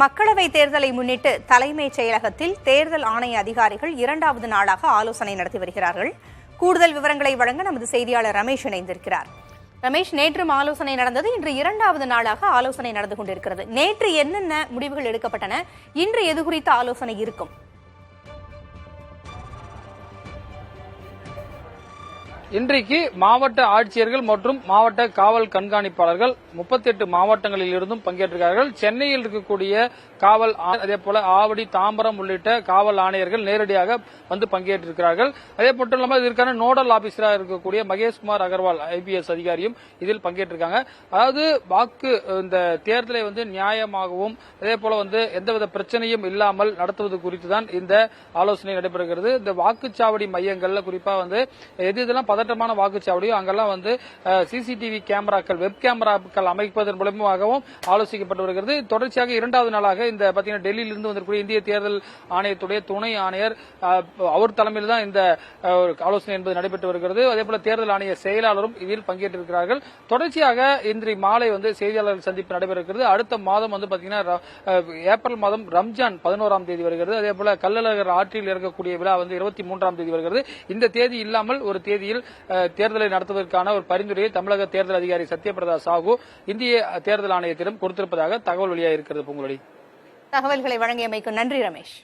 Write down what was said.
மக்களவைத் தேர்தலை முன்னிட்டு தலைமைச் செயலகத்தில் தேர்தல் ஆணைய அதிகாரிகள் இரண்டாவது நாளாக ஆலோசனை நடத்தி வருகிறார்கள். கூடுதல் விவரங்களை வழங்க நமது செய்தியாளர் ரமேஷ் இணைந்திருக்கிறார். ரமேஷ், நேற்றும் ஆலோசனை நடந்தது, இன்று இரண்டாவது நாளாக ஆலோசனை நடந்து கொண்டிருக்கிறது. நேற்று என்னென்ன முடிவுகள் எடுக்கப்பட்டன, இன்று எது குறித்த ஆலோசனை இருக்கும்? இன்றைக்கு மாவட்ட ஆட்சியர்கள் மற்றும் மாவட்ட காவல் கண்காணிப்பாளர்கள் 38 மாவட்டங்களில் இருந்தும் பங்கேற்றிருக்கிறார்கள். சென்னையில் இருக்கக்கூடிய காவல், அதே போல ஆவடி, தாம்பரம் உள்ளிட்ட காவல் ஆணையர்கள் நேரடியாக வந்து பங்கேற்றிருக்கிறார்கள். அதே மட்டும் இல்லாமல் இதற்கான நோடல் ஆபீசராக இருக்கக்கூடிய மகேஷ்குமார் அகர்வால் IPS அதிகாரியும் இதில் பங்கேற்றிருக்காங்க. அதாவது இந்த தேர்தலை நியாயமாகவும் அதே போல எந்தவித பிரச்சனையும் இல்லாமல் நடத்துவது குறித்து தான் இந்த ஆலோசனை நடைபெறுகிறது. இந்த வாக்குச்சாவடி மையங்கள்ல குறிப்பா எதெல்லாம் பதட்டமான வாக்குச்சாவடியோ அங்கெல்லாம் CCTV கேமராக்கள், வெப் கேமராக்கள் அமைப்பதன் மூலமாகவும் ஆலோசிக்கப்பட்டு வருகிறது. தொடர்ச்சியாக இரண்டாவது நாளாக இந்த டெல்லியில் இருந்து வந்திருக்கூடிய இந்திய தேர்தல் ஆணையத்துடைய துணை ஆணையர் அவர் தலைமையில் தான் இந்த ஆலோசனை என்பது நடைபெற்று வருகிறது. அதேபோல தேர்தல் ஆணைய செயலாளரும் இதில் பங்கேற்றிருக்கிறார்கள். தொடர்ச்சியாக இன்று மாலை செய்தியாளர்கள் சந்திப்பு நடைபெறுகிறது. அடுத்த மாதம் ஏப்ரல் மாதம் ரம்ஜான் 11ஆம் தேதி வருகிறது. அதேபோல கள்ளழகர் ஆற்றில் இறக்கக்கூடிய விழா 23ஆம் தேதி வருகிறது. இந்த தேதி இல்லாமல் ஒரு தேதியில் தேர்தலை நடத்துவதற்கான ஒரு பரிந்துரையை தமிழக தேர்தல் அதிகாரி சத்யபிரதா சாஹூ இந்திய தேர்தல் ஆணையத்திடம் கொடுத்திருப்பதாக தகவல் வெளியாகிருக்கிறது. பூங்குழலி, தகவல்களை வழங்கியமைக்கு நன்றி ரமேஷ்.